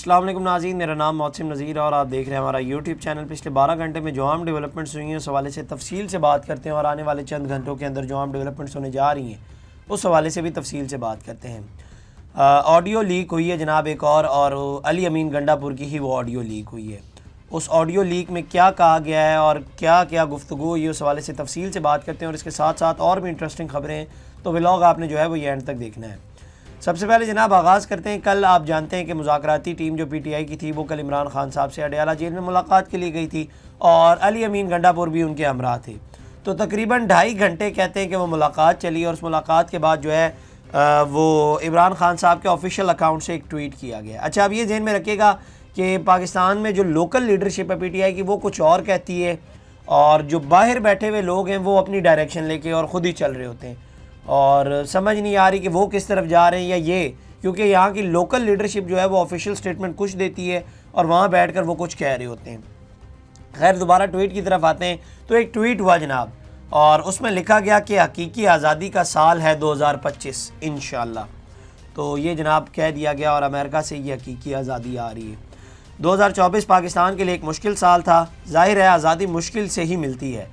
अस्सलाम वालेकुम नाज़रीन, मेरा नाम मोहसिन नज़ीर और आप देख रहे हैं हमारा यूट्यूब चैनल। पिछले 12 घंटे में जो आम डेवलपमेंट्स हुई हैं उस हवाले से तफसील से बात करते हैं और आने वाले चंद घंटों के अंदर जो आम डेवलपमेंट्स होने जा रही हैं उस हवाले से भी तफसील से बात करते हैं। ऑडियो लीक हुई है जनाब एक और अली अमीन गंडापुर की ही वो ऑडियो लीक हुई है। उस ऑडियो लीक में क्या कहा गया है और क्या क्या गुफ्तगू हुई है उस हवाले से तफसील से बात करते हैं और इसके साथ साथ और भी इंटरेस्टिंग खबरें हैं, तो व्लॉग आपने जो है वो ये एंड तक देखना है। सबसे पहले जनाब आगाज़ करते हैं। कल आप जानते हैं कि मुज़ाकराती टीम जो PTI की थी वो कल इमरान खान साहब से अडयाला जेल में मुलाकात के लिए गई थी और अली अमीन गंडापुर भी उनके हमरा थे। तो तकरीबन 2.5 घंटे कहते हैं कि वो मुलाकात चली और उस मुलाकात के बाद जो है वो इमरान खान साहब के ऑफिशियल अकाउंट से एक ट्वीट किया गया। अच्छा, अब ये ध्यान में रखिएगा कि पाकिस्तान में जो लोकल लीडरशिप है PTI की वो कुछ और कहती है और जो बाहर बैठे हुए लोग हैं वो अपनी डायरेक्शन लेके और ख़ुद ही चल रहे होते हैं और समझ नहीं आ रही कि वो किस तरफ जा रहे हैं या ये, क्योंकि यहाँ की लोकल लीडरशिप जो है वो ऑफिशियल स्टेटमेंट कुछ देती है और वहाँ बैठकर वो कुछ कह रहे होते हैं। खैर, दोबारा ट्वीट की तरफ आते हैं। तो एक ट्वीट हुआ जनाब और उसमें लिखा गया कि हकीकी आज़ादी का साल है 2025 इंशाअल्लाह। तो ये जनाब कह दिया गया और अमेरिका से ये हकीकी आज़ादी आ रही है। 2024 पाकिस्तान के लिए एक मुश्किल साल था। जाहिर है आज़ादी मुश्किल से ही मिलती है।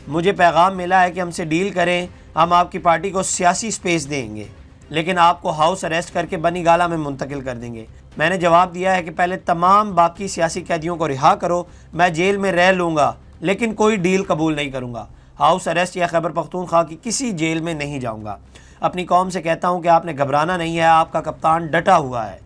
मुझे पैगाम मिला है कि हमसे डील करें, हम आपकी पार्टी को सियासी स्पेस देंगे लेकिन आपको हाउस अरेस्ट करके बनीगाला में मुंतकिल कर देंगे। मैंने जवाब दिया है कि पहले तमाम बाकी सियासी कैदियों को रिहा करो, मैं जेल में रह लूँगा लेकिन कोई डील कबूल नहीं करूँगा। हाउस अरेस्ट या खैबर पख्तूनख्वा की किसी जेल में नहीं जाऊँगा। अपनी कौम से कहता हूँ कि आपने घबराना नहीं है, आपका कप्तान डटा हुआ है।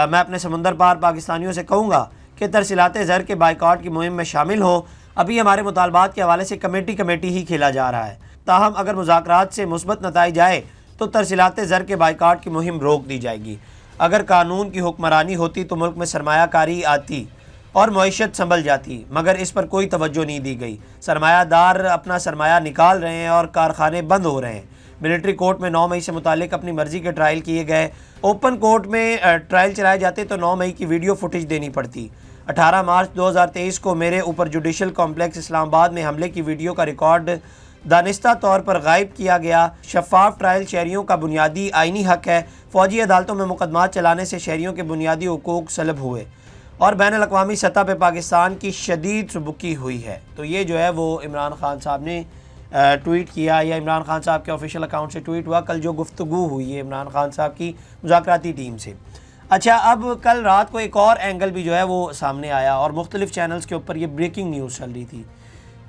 मैं अपने समुंदर पार पाकिस्तानियों से कहूँगा कि तरसीलाते ज़र के बाइकआउट की मुहिम में शामिल हो। अभी हमारे मुतालबात के हवाले से कमेटी ही खेला जा रहा है, ताहम अगर मुज़ाकरात से मुस्बत नताइज आए तो तरसीलाते ज़र के बाइकआउट की मुहिम रोक दी जाएगी। अगर कानून की हुक्मरानी होती तो मुल्क में सरमायाकारी आती और मईशत संभल जाती, मगर इस पर कोई तवज्जो नहीं दी गई। सरमायादार अपना सरमाया निकाल रहे हैं और कारखाने बंद हो रहे हैं। मिलिट्री कोर्ट में 9 मई से मुतालिक अपनी मर्ज़ी के ट्रायल किए गए। ओपन कोर्ट में ट्रायल चलाए जाते तो 9 मई की वीडियो फुटेज देनी पड़ती। 18 मार्च 2023 को मेरे ऊपर जुडिशल कॉम्प्लेक्स इस्लामाबाद में हमले की वीडियो का रिकॉर्ड दानिस्ता तौर पर गायब किया गया। शफाफ ट्रायल शहरियों का बुनियादी आइनी हक है। फ़ौजी अदालतों में मुकदमात चलाने से शहरियों के बुनियादी हुकूक सलब हुए और बैनुल-अक़वामी सतह पर पाकिस्तान की शदीद सबुकी हुई है। तो ये जो है वो इमरान खान साहब ने ट्वीट किया या इमरान खान साहब के ऑफिशियल अकाउंट से ट्वीट हुआ कल जो गुफ्तगू हुई है इमरान खान साहब की मुज़ाकराती टीम से। अच्छा, अब कल रात को एक और एंगल भी जो है वो सामने आया और मुख्तलिफ चैनल्स के ऊपर ये ब्रेकिंग न्यूज़ चल रही थी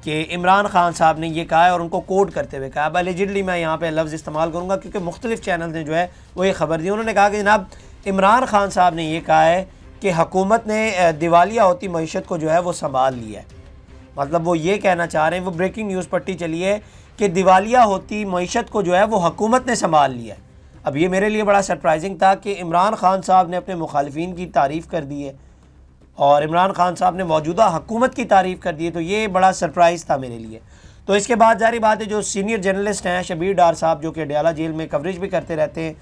कि इमरान खान साहब ने ये कहा है और उनको कोट करते हुए कहा। अब एलिजिडली मैं यहाँ पे लफ्ज़ इस्तेमाल करूँगा क्योंकि मुख्तलिफ चैनल ने जो है वो ये खबर दी। उन्होंने कहा कि जनाब इमरान खान साहब ने ये कहा है कि हुकूमत ने दिवालिया होती मईशत को जो है वो संभाल लिया है। मतलब वो ये कहना चाह रहे हैं, वो ब्रेकिंग न्यूज़ पट्टी चली है कि दिवालिया होती मईशत को जो है वो हुकूमत ने संभाल लिया है। अब ये मेरे लिए बड़ा सरप्राइजिंग था कि इमरान खान साहब ने अपने मुखालिफिन की तारीफ़ कर दी है और इमरान खान साहब ने मौजूदा हुकूमत की तारीफ़ कर दी है। तो ये बड़ा सरप्राइज़ था मेरे लिए। तो इसके बाद जारी बात है जो सीनियर जर्नलिस्ट हैं शबीर डार साहब जो कि अडयाला जेल में कवरेज भी करते रहते हैं,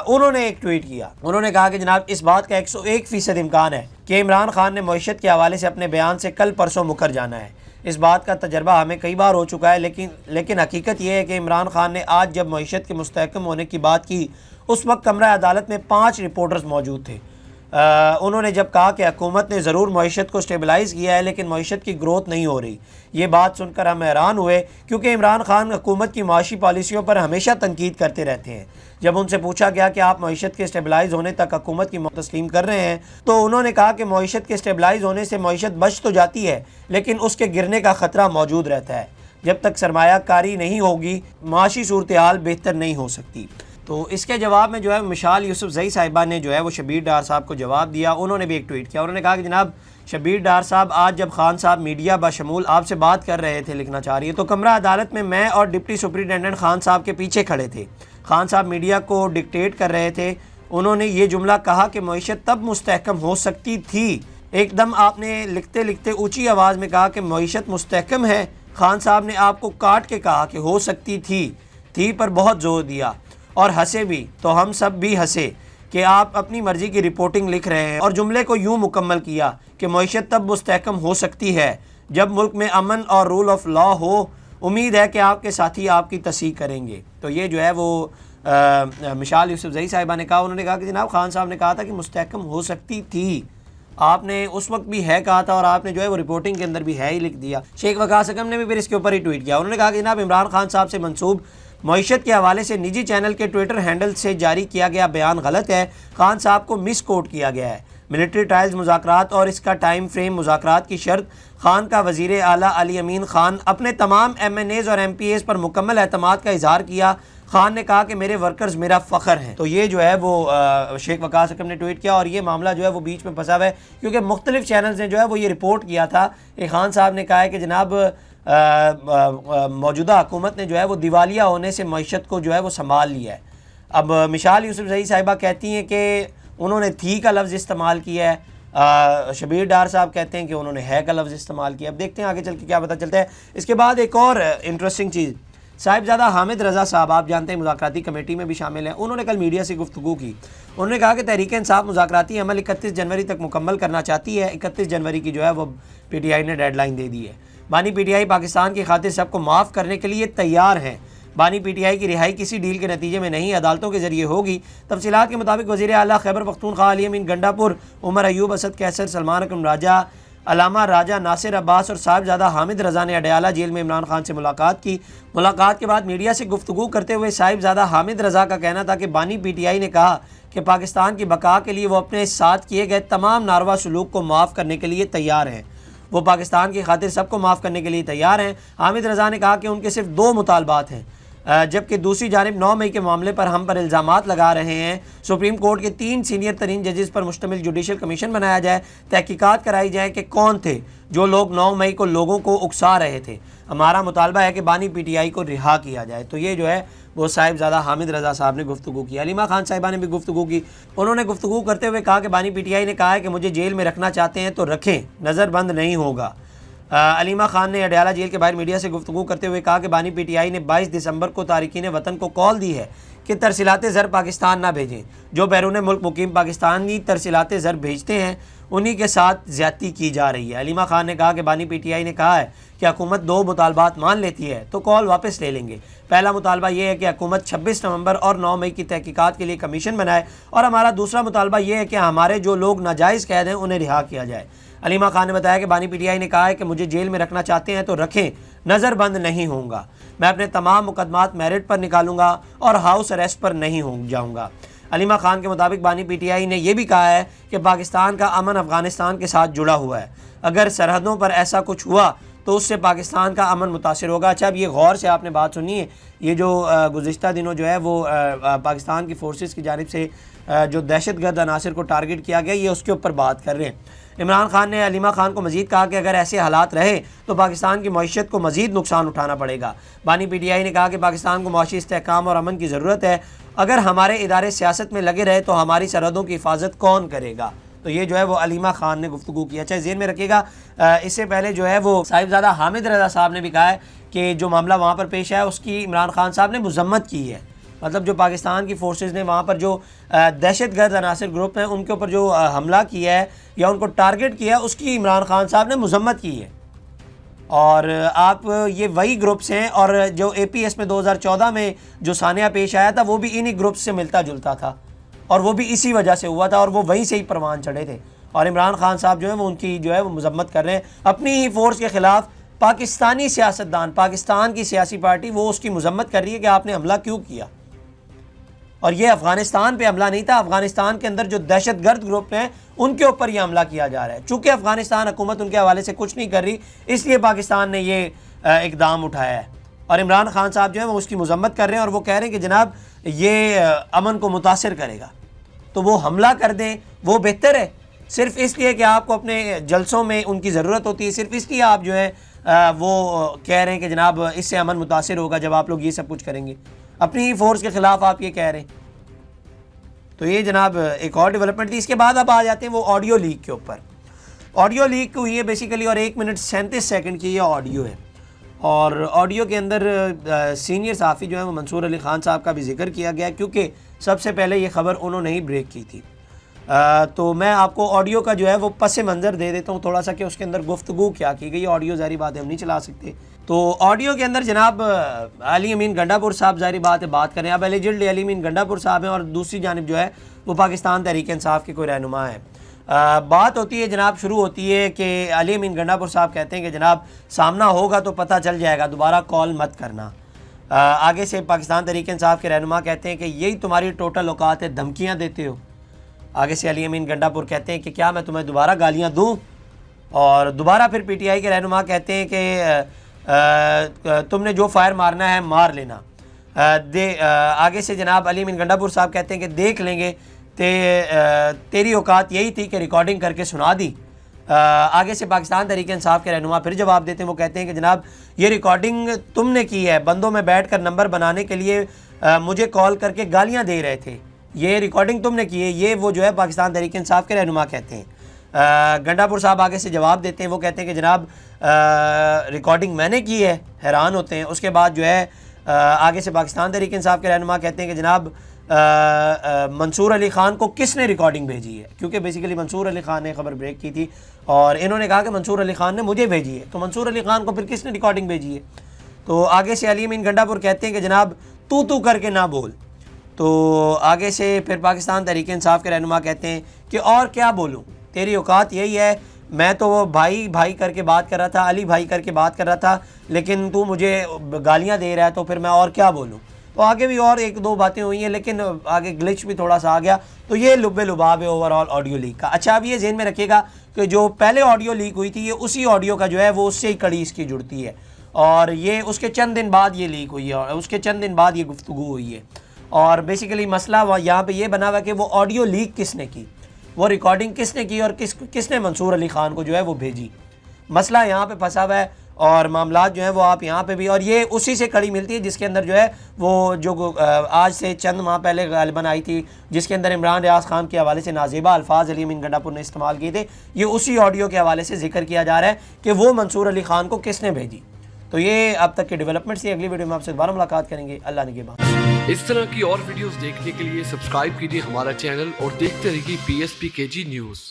उन्होंने एक ट्वीट किया। उन्होंने कहा कि जनाब इस बात का 101% इम्कान है कि इमरान खान ने मईशत के हवाले से अपने बयान से कल परसों मुकर जाना है। इस बात का तजर्बा हमें कई बार हो चुका है, लेकिन हकीकत यह है कि इमरान खान ने आज जब मईशत के मुस्तहकम होने की बात की उस वक्त कमरा अदालत में 5 रिपोर्टर्स मौजूद थे। उन्होंने जब कहा कि हुकूमत ने ज़रूर मईशत को स्टेबलाइज़ किया है लेकिन मईशत की ग्रोथ नहीं हो रही। ये बात सुनकर हम हैरान हुए क्योंकि इमरान खान हुकूमत की माशी पॉलिसियों पर हमेशा तनकीद करते रहते हैं। जब उनसे पूछा गया कि आप मईशत के स्टेबलाइज होने तक हुकूमत की तस्लीम कर रहे हैं तो उन्होंने कहा कि मईशत के स्टेबलाइज होने से मईशत बच तो जाती है लेकिन उसके गिरने का ख़तरा मौजूद रहता है। जब तक सरमायाकारी नहीं होगी माशी सूरत हाल बेहतर नहीं हो सकती। तो इसके जवाब में जो है मिसाल यूसुफजई साहिबा ने जो है वो शबीर डार साहब को जवाब दिया। उन्होंने भी एक ट्वीट किया। उन्होंने कहा कि जनाब शबीर डार साहब आज जब खान साहब मीडिया बशमूल आपसे बात कर रहे थे, लिखना चाह रही है, तो कमरा अदालत में मैं और डिप्टी सुपरिटेंडेंट खान साहब के पीछे खड़े थे। खान साहब मीडिया को डिक्टेट कर रहे थे। उन्होंने ये जुमला कहा कि मईशत तब मुस्तहकम हो सकती थी। एकदम आपने लिखते लिखते ऊँची आवाज़ में कहा कि मईशत मुस्तहकम है। खान साहब ने आपको काट के कहा कि हो सकती थी पर बहुत जोर दिया और हंसे भी, तो हम सब भी हंसे कि आप अपनी मर्ज़ी की रिपोर्टिंग लिख रहे हैं और जुमले को यूँ मुकम्मल किया कि मईशत तब मुस्तहकम हो सकती है जब मुल्क में अमन और रूल ऑफ लॉ हो। उम्मीद है कि आपके साथी आपकी तस्दीक करेंगे। तो ये जो है वो मिशाल यूसुफजई साहिबा ने कहा, उन्होंने कहा कि जनाब खान साहब ने कहा था कि मुस्तहकम हो सकती थी, आपने उस वक्त भी है कहा था और आपने जो है वो रिपोर्टिंग के अंदर भी है ही लिख दिया। शेख वकास अकरम ने भी फिर इसके ऊपर ही ट्वीट किया, उन्होंने कहा कि जनाब इमरान खान साहब से मंसूब मईशत के हवाले से निजी चैनल के ट्विटर हैंडल से जारी किया गया बयान गलत है, खान साहब को मिस कोट किया गया है। मिलिट्री ट्रायल्स मुज़ाकरात और इसका टाइम फ्रेम मुज़ाकरात की शर्त खान का वज़ीर आला अली अमीन खान अपने तमाम MNAs और MPAs पर मुकम्मल एतमाद का इजहार किया। खान ने कहा कि मेरे वर्कर्स मेरा फ़ख्र हैं। तो ये जो है वो शेख वकास अकरम ने ट्वीट किया और ये मामला जो है वो बीच में फंसा हुआ है, क्योंकि मुख्तलिफ चैनल्स ने जो है वो ये रिपोर्ट किया था कि खान साहब ने कहा है कि जनाब मौजूदा हुकूमत ने जो है वो दिवालिया होने से मईशत को जो है वो संभाल लिया है। अब मिशाल यूसुफजई साहिबा कहती हैं कि उन्होंने थी का लफ्ज़ इस्तेमाल किया है, शबीर डार साहब कहते हैं कि उन्होंने है का लफ्ज़ इस्तेमाल किया। अब देखते हैं आगे चल के क्या पता चलता है। इसके बाद एक और इंटरेस्टिंग चीज़, साहिबजादा हामिद रज़ा साहब, आप जानते हैं मुज़ाकराती कमेटी में भी शामिल हैं, उन्होंने कल मीडिया से गुफ्तगू की। उन्होंने कहा कि तहरीक इंसाफ मुज़ाकराती अमल 31 जनवरी तक मुकम्मल करना चाहती है। 31 जनवरी की जो है वो PTI ने डेडलाइन दे दी है। बानी PTI पाकिस्तान की खातिर सबको माफ़ करने के लिए तैयार हैं। बानी PTI की रिहाई किसी डील के नतीजे में नहीं, अदालतों के जरिए होगी। तफसीलात के मुताबिक वज़ीर आला खैबर पख्तूनख्वा अली अमीन गंडापुर, उमर अयूब, असद कैसर, सलमान अकरम राजा, अलामा राजा, नासिर अब्बास और साहिबजादा हामिद रज़ा ने अडयाला जेल में इमरान खान से मुलाकात की। मुलाकात के बाद मीडिया से गुफ्तगू करते हुए साहिबजादा हामिद रज़ा का कहना था कि बानी PTI ने कहा कि पाकिस्तान की बका के लिए वो अपने साथ किए गए तमाम नारवा सलूक को माफ़ करने के लिए तैयार हैं। वो पाकिस्तान की खातिर सबको माफ़ करने के लिए तैयार हैं। हामिद रज़ा ने कहा कि उनके सिर्फ 2 मुतालबात हैं, जबकि दूसरी जानिब 9 मई के मामले पर हम पर इल्ज़ामात लगा रहे हैं। सुप्रीम कोर्ट के 3 सीनियर तरीन जजेस पर मुश्तमिल जुडिशल कमीशन बनाया जाए, तहकीकात कराई जाए कि कौन थे जो लोग 9 मई को लोगों को उकसा रहे थे। हमारा मुतालबा है कि बानी PTI को रिहा किया जाए। तो ये जो है वो साहिबजादा हामिद रज़ा साहब ने गुफ्तगू की। अलीमा खान साहिबा ने भी गुफ्तगू की। उन्होंने गुफ्तगू करते हुए कहा कि बानी PTI ने कहा है कि मुझे जेल में रखना चाहते हैं तो रखें, नज़रबंद नहीं होगा। अलीमा खान ने अडयाला जेल के बाहर मीडिया से गुफ्तगू करते हुए कहा कि बानी PTI ने 22 दिसंबर को तारिकीन वतन को कॉल दी है कि तरसीलात ज़र पाकिस्तान ना भेजें। जो बैरून मुल्क मुकीम पाकिस्तानी तरसीलात ज़र भेजते हैं उन्हीं के साथ ज़्यादती की जा रही है। अलीमा खान ने कहा कि बानी PTI ने कहा है कि हुकूमत 2 मुतालबात मान लेती है तो कॉल वापस ले लेंगे। पहला मुतालबा ये है कि हुकूमत 26 नवंबर और 9 मई की तहकीकात के लिए कमीशन बनाए, और हमारा दूसरा मुतालबा ये है कि हमारे जो लोग नाजायज़ कैद हैं उन्हें रिहा किया जाए। अलीमा खान ने बताया कि बानी PTI ने कहा है कि मुझे जेल में रखना चाहते हैं तो रखें, नज़रबंद नहीं होऊंगा। मैं अपने तमाम मुकदमात मेरिट पर निकालूंगा और हाउस अरेस्ट पर नहीं हो जाऊँगा। अलीमा खान के मुताबिक बानी PTI ने यह भी कहा है कि पाकिस्तान का अमन अफ़गानिस्तान के साथ जुड़ा हुआ है। अगर सरहदों पर ऐसा कुछ हुआ तो उससे पाकिस्तान का अमन मुतासिर होगा। अच्छा, अब ये गौर से आपने बात सुनी है, ये जो गुज़िश्ता दिनों जो है वो पाकिस्तान की फोर्सेस की जानिब से जो दहशतगर्द अनासर को टारगेट किया गया, ये उसके ऊपर बात कर रहे हैं। इमरान खान ने अलीमा खान को मज़ीद कहा कि अगर ऐसे हालात रहे तो पाकिस्तान की मईशत को मज़ीद नुकसान उठाना पड़ेगा। बानी PTI ने कहा कि पाकिस्तान को मुआशी इस्तेहकाम और अमन की ज़रूरत है। अगर हमारे इदारे सियासत में लगे रहे तो हमारी सरहदों की हिफाजत कौन करेगा। तो ये जो है वो अलीमा खान ने गुफ्तगू किया। अच्छा, ज़हन में रखिएगा, इससे पहले जो है वो साहिबजादा हामिद रज़ा साहब ने भी कहा है कि जो मामला वहाँ पर पेश है उसकी इमरान खान साहब ने मजम्मत की है। मतलब जो पाकिस्तान की फोर्सेस ने वहाँ पर जो दहशतगर्द अनासर ग्रुप हैं उनके ऊपर जो हमला किया है या उनको टारगेट किया है, उसकी इमरान खान साहब ने मजम्मत की है। और आप ये वही ग्रुप्स हैं, और जो APS में 2014 में जो सानिया पेश आया था वो भी इन्हीं ग्रुप्स से मिलता जुलता था, और वो भी इसी वजह से हुआ था, और वो वहीं से ही परवान चढ़े थे। और इमरान खान साहब जो है वो उनकी जो है वो मजम्मत कर रहे हैं अपनी ही फोर्स के ख़िलाफ़। पाकिस्तानी सियासतदान, पाकिस्तान की सियासी पार्टी, वो उसकी मजम्मत कर रही है कि आपने हमला क्यों किया। और ये अफ़गानिस्तान पे हमला नहीं था, अफ़गानिस्तान के अंदर जो दहशतगर्द ग्रुप हैं उनके ऊपर ये हमला किया जा रहा है। चूँकि अफ़गानिस्तान हुकूमत उनके हवाले से कुछ नहीं कर रही, इसलिए पाकिस्तान ने ये इक़दाम उठाया है। और इमरान खान साहब जो है वो उसकी मजम्मत कर रहे हैं और वो कह रहे हैं कि जनाब ये अमन को मुतासिर करेगा, तो वो हमला कर दें, वो बेहतर है। सिर्फ इसलिए कि आपको अपने जलसों में उनकी ज़रूरत होती है, सिर्फ इसलिए आप जो है वो कह रहे हैं कि जनाब इससे अमन मुतासिर होगा जब आप लोग ये सब कुछ करेंगे। अपनी ही फोर्स के ख़िलाफ़ आप ये कह रहे हैं। तो ये जनाब एक और डेवलपमेंट थी। इसके बाद अब आ जाते हैं वो ऑडियो लीक के ऊपर। ऑडियो लीक हुई है बेसिकली, और 1 मिनट 37 सेकंड की ये ऑडियो है। और ऑडियो के अंदर सीनियर सहाफ़ी जो है वो मंसूर अली ख़ान साहब का भी जिक्र किया गया, क्योंकि सबसे पहले ये ख़बर उन्होंने ही ब्रेक की थी। तो मैं आपको ऑडियो का जो है वो पस मंज़र दे देता हूँ थोड़ा सा कि उसके अंदर गुफ्तगू क्या की गई। ऑडियो ज़ाहिर बात है हम नहीं चला सकते, तो ऑडियो के अंदर जनाब अली अमीन गंडापुर साहब ज़ाहिर बात है बात करें। अब एलिजिबल अली अमीन गंडापुर साहब हैं और दूसरी जानिब जो है वो पाकिस्तान तहरीक इंसाफ के कोई रहनुमा है। बात होती है जनाब, शुरू होती है कि अली अमीन गंडापुर साहब कहते हैं कि जनाब सामना होगा तो पता चल जाएगा, दोबारा कॉल मत करना। आगे से पाकिस्तान तहरीक इंसाफ के रहनुमा कहते हैं कि यही तुम्हारी टोटल औकात है, धमकियाँ देते हो। आगे से अली अमीन गंडापुर कहते हैं कि क्या मैं तुम्हें दोबारा गालियाँ दूँ? और दोबारा फिर PTI के रहनुमा कहते हैं कि तुमने जो फायर मारना है मार लेना। आगे से जनाब अली अमीन गंडापुर साहब कहते हैं कि देख लेंगे, तेरी औकात यही थी कि रिकॉर्डिंग करके सुना दी। आगे से पाकिस्तान तहरीक इंसाफ के रहनुमा फिर जवाब देते हैं, वो कहते हैं कि जनाब ये रिकॉर्डिंग तुमने की है, बंदों में बैठ कर नंबर बनाने के लिए मुझे कॉल करके गालियाँ दे रहे थे, ये रिकॉर्डिंग तुमने की है। ये वो जो है पाकिस्तान तहरीक इंसाफ के रहनुमा कहते हैं। गंडापुर साहब आगे से जवाब देते हैं, वो कहते हैं कि जनाब रिकॉर्डिंग मैंने की है, हैरान होते हैं। उसके बाद जो है आगे से पाकिस्तान तहरीक इंसाफ के रहनुमा कहते हैं कि जनाब मंसूर अली ख़ान को किसने रिकॉर्डिंग भेजी है, क्योंकि बेसिकली मंसूर अली ख़ान ने खबर ब्रेक की थी और इन्होंने कहा कि मंसूर अली ख़ान ने मुझे भेजी है, तो मंसूर अली ख़ान को फिर किसने रिकॉर्डिंग भेजी है? तो आगे से अली अमीन गंडापुर कहते हैं कि जनाब तू करके ना बोल। तो आगे से फिर पाकिस्तान तहरीक इंसाफ के रहनुमा कहते हैं कि और क्या बोलूँ, तेरी औकात यही है, मैं तो वो भाई करके बात कर रहा था, अली भाई करके बात कर रहा था, लेकिन तू मुझे गालियां दे रहा है, तो फिर मैं और क्या बोलूं। तो आगे भी और एक दो बातें हुई हैं, लेकिन आगे ग्लिच भी थोड़ा सा आ गया। तो ये लुब्बे लुबाब है ओवरऑल ऑडियो लीक का। अच्छा, अब ये ज़हन में रखिएगा कि जो पहले ऑडियो लीक हुई थी, ये उसी ऑडियो का जो है वो उससे ही कड़ी इसकी जुड़ती है, और ये उसके चंद दिन बाद ये लीक हुई है, और उसके चंद दिन बाद ये गुफ्तगू हुई है। और बेसिकली मसला यहाँ पर ये बना हुआ कि वो ऑडियो लीक किसने की, वो रिकॉर्डिंग किसने की, और किसने मंसूर अली ख़ान को जो है वो भेजी। मसला यहाँ पे फंसा हुआ है, और मामलात जो है वो आप यहाँ पे भी, और ये उसी से कड़ी मिलती है जिसके अंदर जो है वो जो आज से चंद माह पहले गालिबन आई थी, जिसके अंदर इमरान रियाज खान के हवाले से नाजेबा अल्फाज अली अमीन गंडापुर ने इस्तेमाल किए थे। ये उसी ऑडियो के हवाले से जिक्र किया जा रहा है कि वो मंसूर अली ख़ान को किसने भेजी। तो ये अब तक के डेवलपमेंट्स ही। अगली वीडियो में आपसे दोबारा मुलाकात करेंगे। अल्लाह निगहबान। इस तरह की और वीडियोस देखने के लिए सब्सक्राइब कीजिए हमारा चैनल और देखते रहिए PSPKG न्यूज़।